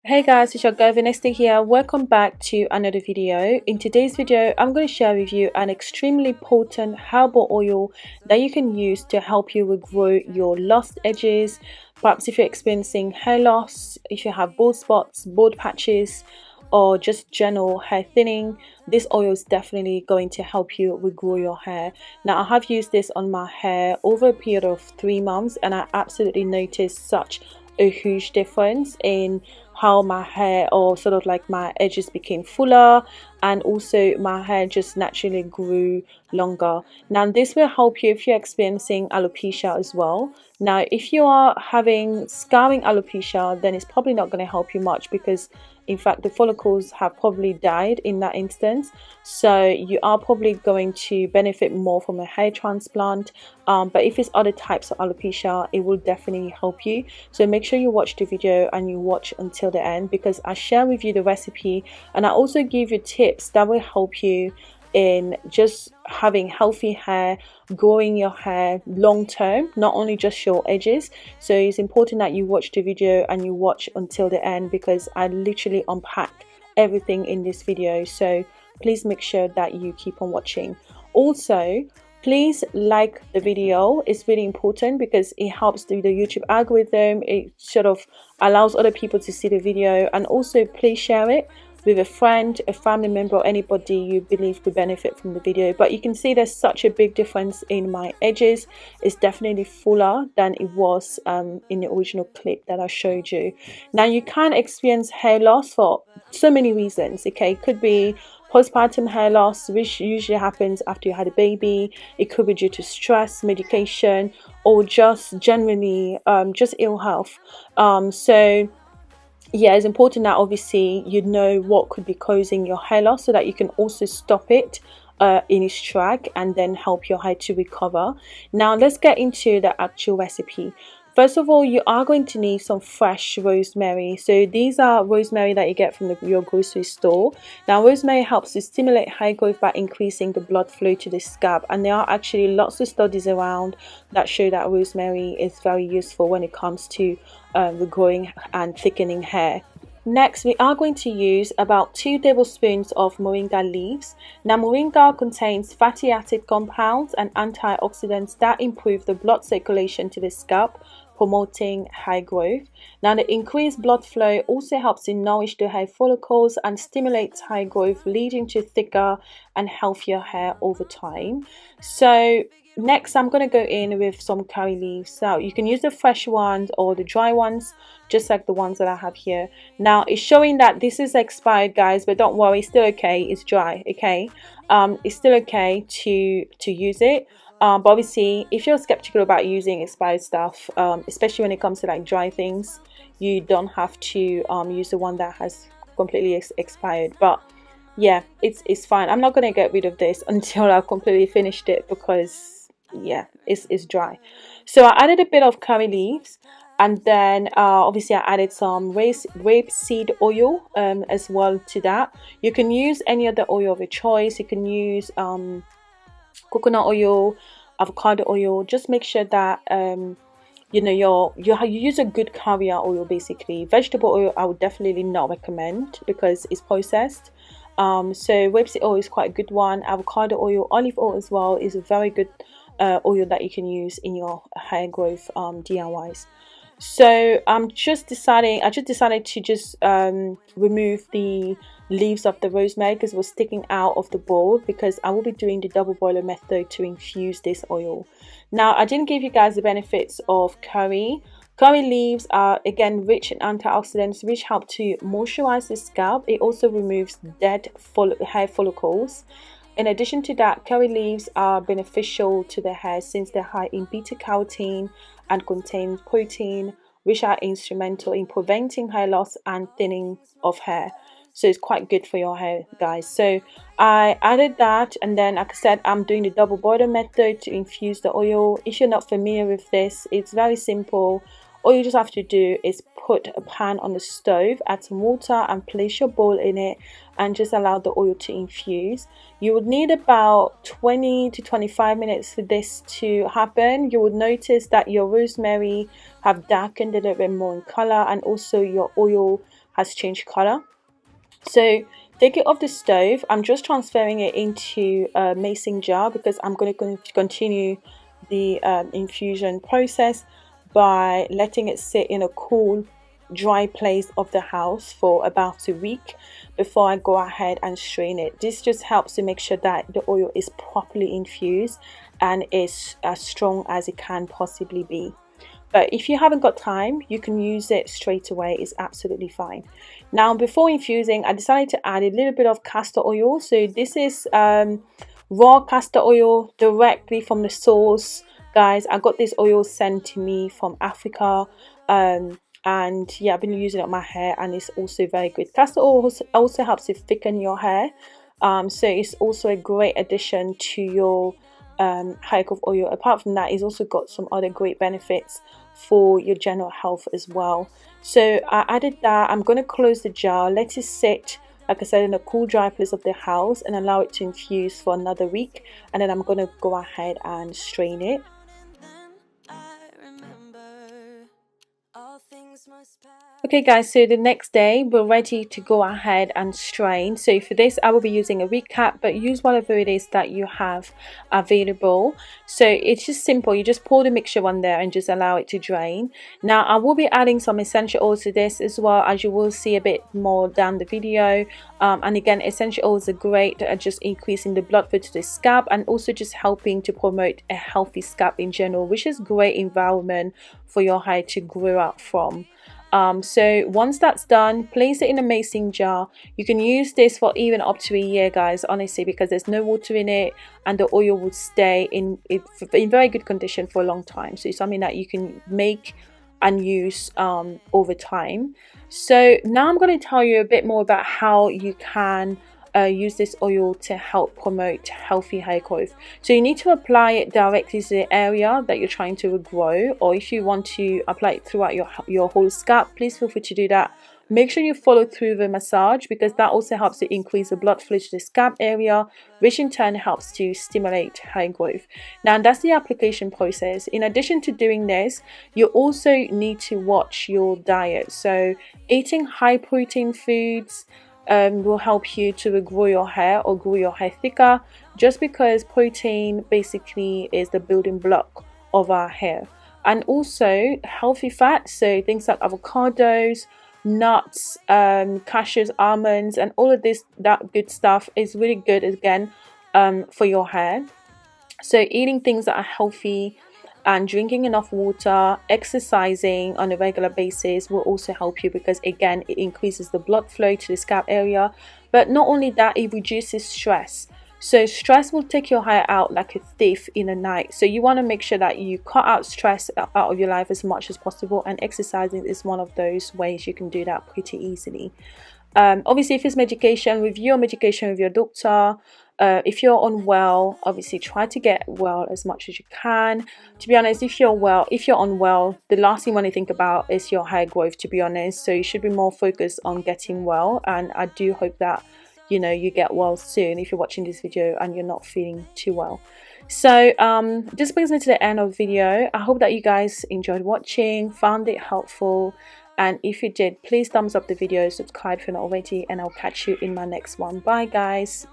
Hey guys, it's your girl Vanessa here. Welcome back to another video. In today's video, I'm going to share with you an extremely potent herbal oil that you can use to help you regrow your lost edges. Perhaps if you're experiencing hair loss, if you have bald spots, bald patches, or just general hair thinning, this oil is definitely going to help you regrow your hair. Now, I have used this on my hair over a period of 3 months, and I absolutely noticed such a huge difference in how my hair, or sort of like my edges, became fuller, and also my hair just naturally grew longer. Now this will help you if you're experiencing alopecia as well. Now if you are having scarring alopecia, then it's probably not going to help you much, because in fact the follicles have probably died in that instance, so you are probably going to benefit more from a hair transplant. But if it's other types of alopecia, it will definitely help you. So make sure you watch the video and you watch until the end, because I share with you the recipe, and I also give you tips that will help you in just having healthy hair, growing your hair long term, not only just your edges. So it's important that you watch the video and you watch until the end, because I literally unpack everything in this video. So please make sure that you keep on watching. Also, please like the video. It's really important because it helps the YouTube algorithm. It sort of allows other people to see the video. And also please share it with a friend, a family member, or anybody you believe could benefit from the video. But you can see there's such a big difference in my edges. It's definitely fuller than it was in the original clip that I showed you. Now you can experience hair loss for so many reasons. Okay, it could be postpartum hair loss, which usually happens after you had a baby. It could be due to stress, medication, or just generally just ill health. So yeah, it's important that obviously you know what could be causing your hair loss, so that you can also stop it in its track and then help your hair to recover. Now let's get into the actual recipe. First of all, you are going to need some fresh rosemary. So these are rosemary that you get from your grocery store. Now rosemary helps to stimulate hair growth by increasing the blood flow to the scalp, and there are actually lots of studies around that show that rosemary is very useful when it comes to regrowing and thickening hair. Next, we are going to use about 2 tablespoons of moringa leaves. Now, moringa contains fatty acid compounds and antioxidants that improve the blood circulation to the scalp, promoting hair growth. Now, the increased blood flow also helps to nourish the hair follicles and stimulates hair growth, leading to thicker and healthier hair over time. So next, I'm going to go in with some curry leaves. Now you can use the fresh ones or the dry ones, just like the ones that I have here. Now it's showing that this is expired, guys, but don't worry, it's still okay. It's dry. Okay, it's still okay to use it. But obviously if you're skeptical about using expired stuff, especially when it comes to like dry things, you don't have to use the one that has completely expired. But yeah, it's fine. I'm not going to get rid of this until I've completely finished it, because yeah, it's dry. So I added a bit of curry leaves, and then obviously I added some rape seed oil as well to that. You can use any other oil of your choice. You can use coconut oil, avocado oil. Just make sure that you know you use a good carrier oil. Basically, vegetable oil I would definitely not recommend because it's processed. So rapeseed oil is quite a good one. Avocado oil, olive oil as well is a very good oil that you can use in your hair growth DIYs. So I just decided to just remove the leaves of the rosemary because it was sticking out of the bowl, because I will be doing the double boiler method to infuse this oil. Now I didn't give you guys the benefits of curry. Curry leaves are again rich in antioxidants, which help to moisturize the scalp. It also removes dead hair follicles. In addition to that, curry leaves are beneficial to the hair since they're high in beta carotene and contain protein, which are instrumental in preventing hair loss and thinning of hair. So it's quite good for your hair, guys. So I added that, and then like I said, I'm doing the double boiler method to infuse the oil. If you're not familiar with this, it's very simple. All you just have to do is put a pan on the stove, add some water and place your bowl in it, and just allow the oil to infuse. You would need about 20 to 25 minutes for this to happen. You would notice that your rosemary have darkened a little bit more in color, and also your oil has changed color. So take it off the stove. I'm just transferring it into a mason jar because I'm going to continue the infusion process by letting it sit in a cool, dry place of the house for about a week before I go ahead and strain it. This just helps to make sure that the oil is properly infused and is as strong as it can possibly be. But if you haven't got time, you can use it straight away. It's absolutely fine. Now, before infusing, I decided to add a little bit of castor oil. So this is raw castor oil directly from the source. Guys, I got this oil sent to me from Africa. And yeah, I've been using it on my hair, and it's also very good. Castor oil also helps to thicken your hair. So it's also a great addition to your hair growth oil. Apart from that, it's also got some other great benefits for your general health as well. So I added that. I'm going to close the jar, let it sit, like I said, in a cool, dry place of the house, and allow it to infuse for another week. And then I'm going to go ahead and strain it. Okay guys, so the next day we're ready to go ahead and strain. So for this I will be using a recap, but use whatever it is that you have available. So it's just simple. You just pour the mixture on there and just allow it to drain. Now I will be adding some essential oils to this as well, as you will see a bit more down the video. And again, essential oils are great at just increasing the blood flow to the scalp and also just helping to promote a healthy scalp in general, which is great environment for your hair to grow out from. So once that's done, place it in a mason jar. You can use this for even up to a year, guys, honestly, because there's no water in it and the oil will stay in very good condition for a long time. So it's something that you can make and use over time. So now I'm going to tell you a bit more about how you can use this oil to help promote healthy hair growth. So you need to apply it directly to the area that you're trying to regrow, or if you want to apply it throughout your whole scalp, please feel free to do that. Make sure you follow through the massage, because that also helps to increase the blood flow to the scalp area, which in turn helps to stimulate hair growth. Now that's the application process. In addition to doing this, you also need to watch your diet. So eating high protein foods will help you to regrow your hair or grow your hair thicker, just because protein basically is the building block of our hair. And also healthy fats, so things like avocados, nuts, cashews, almonds, and all of that good stuff is really good again for your hair. So eating things that are healthy and drinking enough water, exercising on a regular basis will also help you, because again, it increases the blood flow to the scalp area. But not only that, it reduces stress. So stress will take your hair out like a thief in the night. So you want to make sure that you cut out stress out of your life as much as possible, and exercising is one of those ways you can do that pretty easily. Obviously, if it's medication, review your medication with your doctor. If you're unwell, obviously try to get well as much as you can. To be honest, if you're unwell, the last thing you want to think about is your hair growth, to be honest. So you should be more focused on getting well, and I do hope that you get well soon if you're watching this video and you're not feeling too well. So this brings me to the end of the video. I hope that you guys enjoyed watching, found it helpful, and if you did, please thumbs up the video, subscribe if you're not already, and I'll catch you in my next one. Bye guys.